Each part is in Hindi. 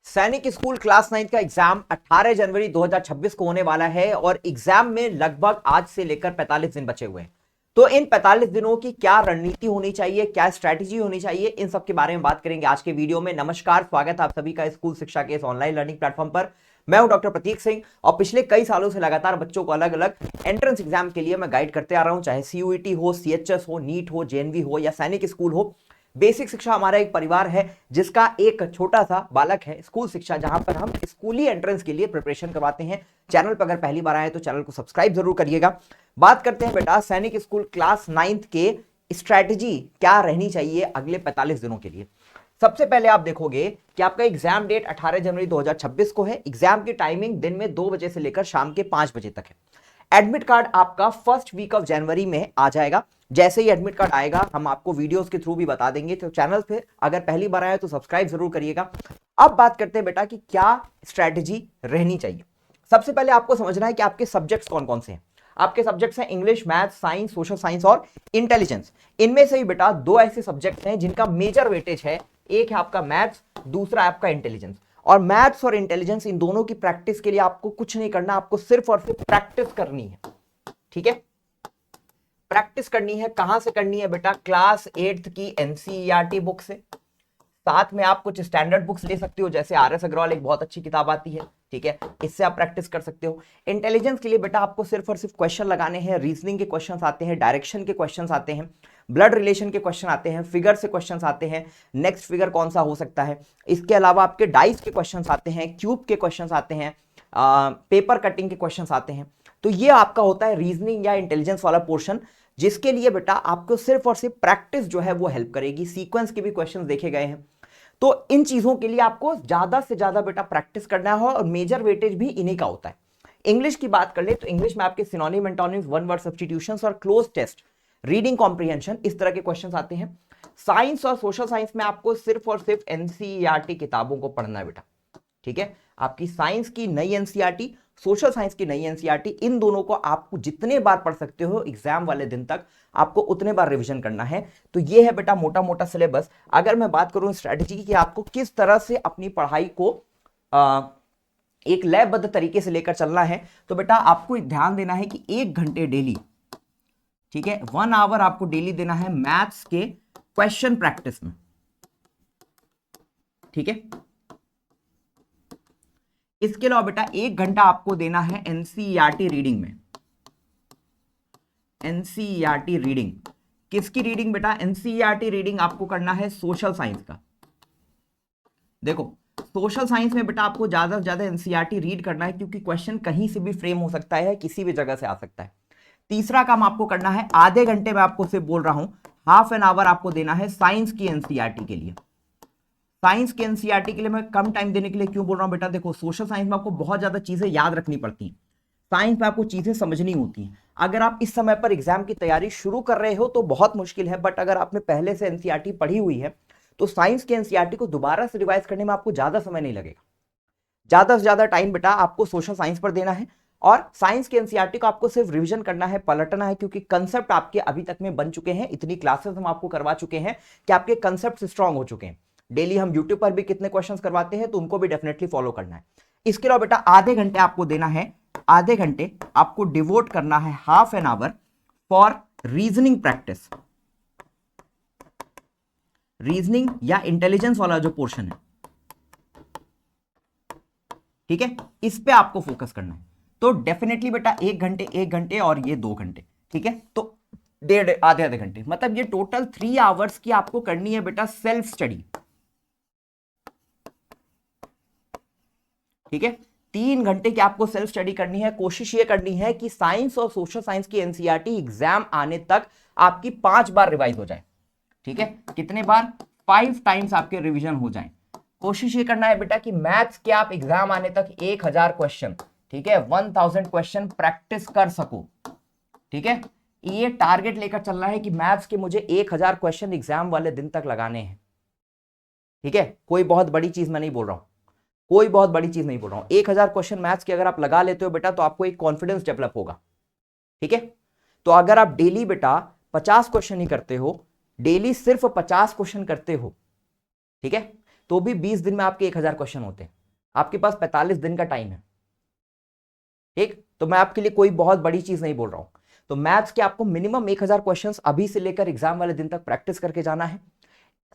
सैनिक स्कूल क्लास 9 का एग्जाम 18 जनवरी 2026 को होने वाला है और एग्जाम में लगभग आज से लेकर 45 दिन बचे हुए हैं। तो इन 45 दिनों की क्या रणनीति होनी चाहिए, क्या स्ट्रैटेजी होनी चाहिए, इन सब के बारे में बात करेंगे आज के वीडियो में। नमस्कार, स्वागत है आप सभी का स्कूल शिक्षा के इस ऑनलाइन लर्निंग प्लेटफॉर्म पर। मैं हूं डॉक्टर प्रतीक सिंह और पिछले कई सालों से लगातार बच्चों को अलग अलग एंट्रेंस एग्जाम के लिए मैं गाइड करते आ रहा हूं, चाहे सीयूईटी हो, सीएचएस हो, नीट हो, जेएनवी हो या सैनिक स्कूल हो। बेसिक शिक्षा हमारा एक परिवार है जिसका एक छोटा सा बालक है स्कूल शिक्षा, जहां पर हम स्कूली एंट्रेंस के लिए प्रिपरेशन करवाते हैं। चैनल पर अगर पहली बार आए तो चैनल को सब्सक्राइब जरूर करिएगा। बात करते हैं बेटा सैनिक स्कूल क्लास 9 के स्ट्रैटेजी क्या रहनी चाहिए अगले 45 दिनों के लिए। सबसे पहले आप देखोगे कि आपका एग्जाम डेट 18 जनवरी 2026 को है। एग्जाम की टाइमिंग दिन में 2 बजे से लेकर शाम के 5 बजे तक है। एडमिट कार्ड आपका फर्स्ट वीक ऑफ जनवरी में आ जाएगा। जैसे ही एडमिट कार्ड आएगा हम आपको वीडियोस के थ्रू भी बता देंगे, तो चैनल पे अगर पहली बार आए तो सब्सक्राइब जरूर करिएगा। अब बात करते हैं बेटा कि क्या स्ट्रैटेजी रहनी चाहिए। सबसे पहले आपको समझना है कि आपके सब्जेक्ट्स कौन कौन से हैं। आपके सब्जेक्ट्स हैं English, math, science, social science और इंटेलिजेंस। इनमें से ही बेटा दो ऐसे सब्जेक्ट्स हैं जिनका मेजर वेटेज है। एक है आपका मैथ्स, दूसरा है आपका इंटेलिजेंस। और मैथ्स और इंटेलिजेंस इन दोनों की प्रैक्टिस के लिए आपको कुछ नहीं करना, आपको सिर्फ और सिर्फ प्रैक्टिस करनी है। ठीक है, प्रैक्टिस करनी है। कहां से करनी है बेटा? क्लास 8th की एनसीईआरटी बुक से। साथ में आप कुछ स्टैंडर्ड बुक्स ले सकते हो, जैसे आर एस अग्रवाल एक बहुत अच्छी किताब आती है। ठीक है, इससे आप प्रैक्टिस कर सकते हो। इंटेलिजेंस के लिए बेटा आपको सिर्फ और सिर्फ क्वेश्चन लगाने हैं। रीजनिंग के क्वेश्चन आते हैं, डायरेक्शन के क्वेश्चन आते हैं, ब्लड रिलेशन के क्वेश्चन आते हैं, फिगर से क्वेश्चन आते हैं, नेक्स्ट फिगर कौन सा हो सकता है। इसके अलावा आपके डाइस के क्वेश्चन आते हैं, क्यूब के क्वेश्चन आते हैं, पेपर कटिंग के क्वेश्चन आते हैं। तो ये आपका होता है रीजनिंग या इंटेलिजेंस वाला पोर्शन, जिसके लिए बेटा आपको सिर्फ और सिर्फ प्रैक्टिस जो है वो हेल्प करेगी। सीक्वेंस के भी क्वेश्चंस देखे गए हैं, तो इन चीजों के लिए आपको ज्यादा से ज्यादा बेटा प्रैक्टिस करना है और मेजर वेटेज भी इन्हीं का होता है। इंग्लिश की बात कर ले तो इंग्लिश में आपके synonym, antonyms, one word substitutions और क्लोज टेस्ट, रीडिंग कॉम्प्रिहेंशन, इस तरह के क्वेश्चंस आते हैं। साइंस और सोशल साइंस में आपको सिर्फ और सिर्फ एनसीईआरटी किताबों को पढ़ना है बेटा। ठीक है, आपकी साइंस की नई एनसीईआरटी, सोशल साइंस की नई एनसीईआरटी, इन दोनों को आपको जितने बार पढ़ सकते हो एग्जाम वाले दिन तक आपको उतने बार रिवीजन करना है। तो ये है बेटा मोटा मोटा सिलेबस। अगर मैं बात करूं स्ट्रेटजी की कि आपको किस तरह से अपनी पढ़ाई को एक लयबद्ध तरीके से लेकर चलना है, तो बेटा आपको ध्यान देना है कि 1 घंटे डेली, ठीक है, 1 आवर आपको डेली देना है मैथ्स के क्वेश्चन प्रैक्टिस में। ठीक है, इसके अलावा बेटा 1 घंटा आपको देना है एनसीईआरटी रीडिंग में। एनसीईआरटी रीडिंग किसकी रीडिंग बेटा? एनसीईआरटी रीडिंग आपको करना है सोशल साइंस का। देखो सोशल साइंस में बेटा आपको ज्यादा से ज्यादा एनसीईआरटी रीड करना है, क्योंकि क्वेश्चन कहीं से भी फ्रेम हो सकता है, किसी भी जगह से आ सकता है। तीसरा काम आपको करना है, आधे घंटे में आपको सिर्फ बोल रहा हूं, हाफ एन आवर आपको देना है साइंस की एनसीईआरटी के लिए। साइंस के एनसीईआरटी के लिए मैं कम टाइम देने के लिए क्यों बोल रहा हूं बेटा? देखो सोशल साइंस में आपको बहुत ज्यादा चीजें याद रखनी पड़ती हैं, साइंस में आपको चीजें समझनी होती हैं। अगर आप इस समय पर एग्जाम की तैयारी शुरू कर रहे हो तो बहुत मुश्किल है, बट अगर आपने पहले से एनसीईआरटी पढ़ी हुई है तो साइंस के एनसीईआरटी को दोबारा से रिवाइज करने में आपको ज्यादा समय नहीं लगेगा। ज्यादा से ज्यादा टाइम बेटा आपको सोशल साइंस पर देना है और साइंस के एनसीईआरटी को आपको सिर्फ रिवीजन करना है, पलटना है, क्योंकि कंसेप्ट आपके अभी तक में बन चुके हैं। इतनी क्लासेस हम आपको करवा चुके हैं कि आपके कंसेप्ट स्ट्रांग हो चुके हैं। डेली हम यूट्यूब पर भी कितने क्वेश्चंस करवाते हैं, तो उनको भी डेफिनेटली फॉलो करना है। इसके अलावा बेटा आधे घंटे आपको देना है, आधे घंटे आपको डिवोट करना है, half an hour for reasoning practice. Reasoning या इंटेलिजेंस वाला जो पोर्शन है, ठीक है, इस पे आपको फोकस करना है। तो डेफिनेटली बेटा 1 घंटे और ये 2 घंटे, ठीक है, तो आधे आधे घंटे, मतलब ये टोटल 3 आवर्स की आपको करनी है बेटा सेल्फ स्टडी। ठीक है, 3 घंटे की आपको सेल्फ स्टडी करनी है। कोशिश ये करनी है कि साइंस और सोशल साइंस की एनसीईआरटी एग्जाम आने तक आपकी 5 बार रिवाइज हो जाए। ठीक है, कितने बार? 5 टाइम्स आपके रिवीजन हो जाए। कोशिश ये करना है बेटा कि मैथ्स के आप एग्जाम आने तक 1000 क्वेश्चन, ठीक है, 1000 क्वेश्चन प्रैक्टिस कर सको। ठीक है, ये टारगेट लेकर चलना है कि मैथ्स के मुझे 1000 क्वेश्चन एग्जाम वाले दिन तक लगाने हैं। ठीक है, कोई बहुत बड़ी चीज मैं नहीं बोल रहा हूं, कोई बहुत बड़ी चीज नहीं बोल रहा हूं। 1000 क्वेश्चन मैथ्स के अगर आप लगा लेते हो बेटा तो आपको एक कॉन्फिडेंस डेवलप होगा। ठीक है, तो अगर आप डेली बेटा 50 क्वेश्चन ही करते हो, डेली सिर्फ 50 क्वेश्चन करते हो, ठीक है, तो भी 20 दिन में आपके 1000 क्वेश्चन होते हैं। आपके पास 45 दिन का टाइम है। ठीक, तो मैं आपके लिए कोई बहुत बड़ी चीज नहीं बोल रहा हूं। तो मैथ्स के आपको मिनिमम 1000 क्वेश्चंस अभी से लेकर एग्जाम वाले दिन तक प्रैक्टिस करके जाना है।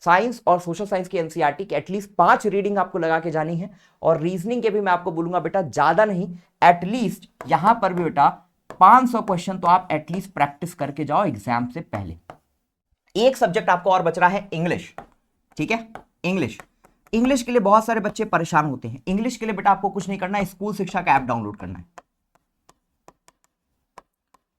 साइंस और सोशल साइंस की एनसीईआरटी की एटलीस्ट 5 रीडिंग आपको लगा के जानी है। और रीजनिंग के भी मैं आपको बोलूंगा बेटा ज्यादा नहीं, एटलीस्ट यहां पर भी बेटा 500 क्वेश्चन तो आप एटलीस्ट प्रैक्टिस करके जाओ एग्जाम से पहले। एक सब्जेक्ट आपको और बच रहा है, इंग्लिश। ठीक है, इंग्लिश। इंग्लिश के लिए बहुत सारे बच्चे परेशान होते हैं। इंग्लिश के लिए बेटा आपको कुछ नहीं करना है, स्कूल शिक्षा का ऐप डाउनलोड करना है।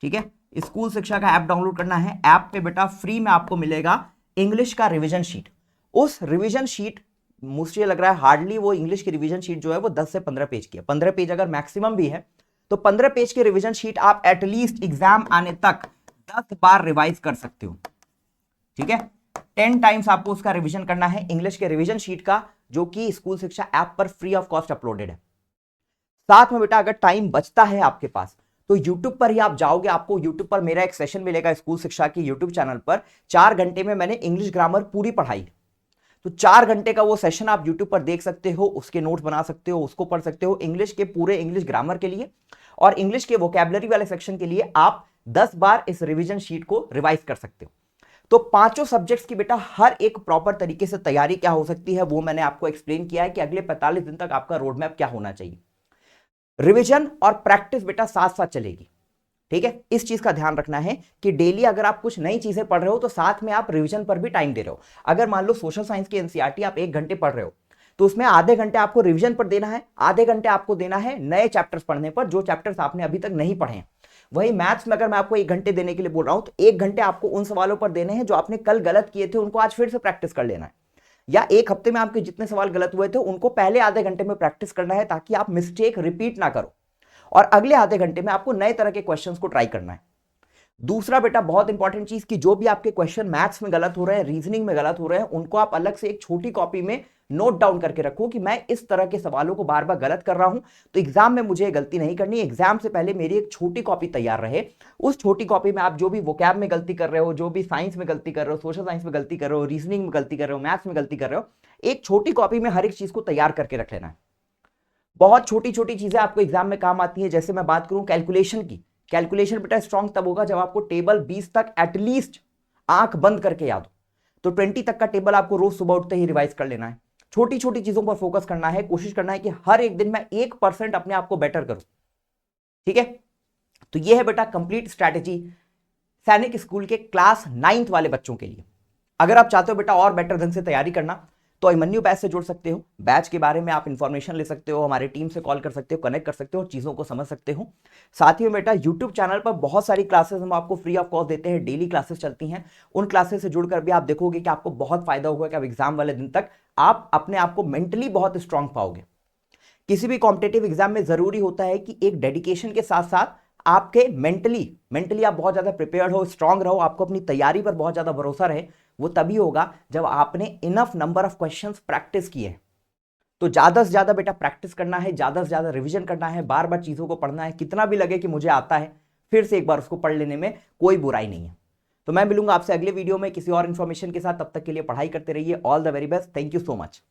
ठीक है, स्कूल शिक्षा का ऐप डाउनलोड करना है। ऐप पे बेटा फ्री में आपको मिलेगा इंग्लिश का रिवीजन शीट। उस रिवीजन शीट, मुझे लग रहा है हार्डली वो इंग्लिश की रिवीजन शीट जो है वो 10 से 15 पेज की है। 15 पेज अगर मैक्सिमम भी है तो 15 पेज की रिवीजन शीट आप एटलीस्ट एग्जाम आने तक 10 बार रिवाइज कर सकते हो। ठीक है, 10 टाइम्स आपको उसका रिवीजन करना है इंग्लिश के रिवीजन शीट का, जो कि स्कूल शिक्षा ऐप पर फ्री ऑफ कॉस्ट अपलोडेड है। साथ में बेटा अगर टाइम बचता है आपके पास तो YouTube पर ही आप जाओगे, आपको YouTube पर मेरा एक सेशन मिलेगा स्कूल शिक्षा की YouTube चैनल पर। 4 घंटे में मैंने इंग्लिश ग्रामर पूरी पढ़ाई। तो 4 घंटे का वो सेशन आप YouTube पर देख सकते हो, उसके नोट्स बना सकते हो, उसको पढ़ सकते हो इंग्लिश के पूरे इंग्लिश ग्रामर के लिए। और इंग्लिश के वोकैबुलरी वाले सेक्शन के लिए आप 10 बार इस रिवीजन शीट को रिवाइज कर सकते हो। तो पांचों सब्जेक्ट्स की बेटा हर एक प्रॉपर तरीके से तैयारी क्या हो सकती है वो मैंने आपको एक्सप्लेन किया है कि अगले 45 दिन तक आपका रोड मैप क्या होना चाहिए। रिवीजन और प्रैक्टिस बेटा साथ साथ चलेगी। ठीक है, इस चीज का ध्यान रखना है कि डेली अगर आप कुछ नई चीजें पढ़ रहे हो तो साथ में आप रिवीजन पर भी टाइम दे रहे हो। अगर मान लो सोशल साइंस की एनसीईआरटी आप 1 घंटे पढ़ रहे हो तो उसमें आधे घंटे आपको रिवीजन पर देना है, आधे घंटे आपको देना है नए चैप्टर्स पढ़ने पर, जो चैप्टर्स आपने अभी तक नहीं पढ़े हैं। वही मैथ्स में अगर मैं आपको 1 घंटे देने के लिए बोल रहा हूं तो 1 घंटे आपको उन सवालों पर देने हैं जो आपने कल गलत किए थे, उनको आज फिर से प्रैक्टिस कर लेना है। या 1 हफ्ते में आपके जितने सवाल गलत हुए थे उनको पहले आधे घंटे में प्रैक्टिस करना है ताकि आप मिस्टेक रिपीट ना करो। और अगले आधे घंटे में आपको नए तरह के क्वेश्चंस को ट्राई करना है। दूसरा बेटा बहुत इंपॉर्टेंट चीज कि जो भी आपके क्वेश्चन मैथ्स में गलत हो रहे हैं, रीजनिंग में गलत हो रहे हैं, उनको आप अलग से एक छोटी कॉपी में नोट डाउन करके रखो कि मैं इस तरह के सवालों को बार बार गलत कर रहा हूं, तो एग्जाम में मुझे गलती नहीं करनी। एग्जाम से पहले मेरी एक छोटी कॉपी तैयार रहे। उस छोटी कॉपी में आप जो भी वोकैब में गलती कर रहे हो, जो भी साइंस में गलती कर रहे हो, सोशल साइंस में गलती कर रहे हो, रीजनिंग में गलती कर रहे हो, मैथ्स में गलती कर रहे हो, एक छोटी कॉपी में हर एक चीज को तैयार करके रख लेना है। बहुत छोटी छोटी चीजें आपको एग्जाम में काम आती है। जैसे मैं बात करूं कैलकुलेशन की, कैलकुलेशन बेटा स्ट्रांग तब होगा जब आपको टेबल 20 तक एटलीस्ट आंख बंद करके याद हो। तो 20 तक का टेबल आपको रोज सुबह उठते ही रिवाइज कर लेना है। छोटी छोटी चीजों पर फोकस करना है, कोशिश करना है कि हर एक दिन मैं 1% अपने आप को बेटर करूं। ठीक है, तो यह है बेटा कंप्लीट स्ट्रैटेजी सैनिक स्कूल के क्लास 9th वाले बच्चों के लिए। अगर आप चाहते हो बेटा और बेटर ढंग से तैयारी करना तो अभिमन्यु बैच से जुड़ सकते हो। बैच के बारे में आप इंफॉर्मेशन ले सकते हो, हमारी टीम से कॉल कर सकते हो, कनेक्ट कर सकते हो, चीज़ों को समझ सकते हो। साथ ही में बेटा यूट्यूब चैनल पर बहुत सारी क्लासेस हम आपको फ्री ऑफ कॉस्ट देते हैं, डेली क्लासेस चलती हैं। उन क्लासेस से जुड़कर भी आप देखोगे कि आपको बहुत फायदा होगा कि आप एग्जाम वाले दिन तक आप अपने आप को मेंटली बहुत स्ट्रांग पाओगे। किसी भी कॉम्पिटेटिव एग्जाम में जरूरी होता है कि एक डेडिकेशन के साथ साथ आपके मेंटली आप बहुत ज्यादा प्रिपेयर्ड हो, स्ट्रांग रहो, आपको अपनी तैयारी पर बहुत ज्यादा भरोसा रहे। वो तभी होगा जब आपने enough number of questions practice किए हैं। तो ज्यादा से ज्यादा बेटा प्रैक्टिस करना है, ज्यादा से ज्यादा रिवीजन करना है, बार बार चीजों को पढ़ना है। कितना भी लगे कि मुझे आता है, फिर से एक बार उसको पढ़ लेने में कोई बुराई नहीं है। तो मैं मिलूंगा आपसे अगले वीडियो में किसी और इंफॉर्मेशन के साथ। तब तक के लिए पढ़ाई करते रहिए। All the very best. Thank you so much.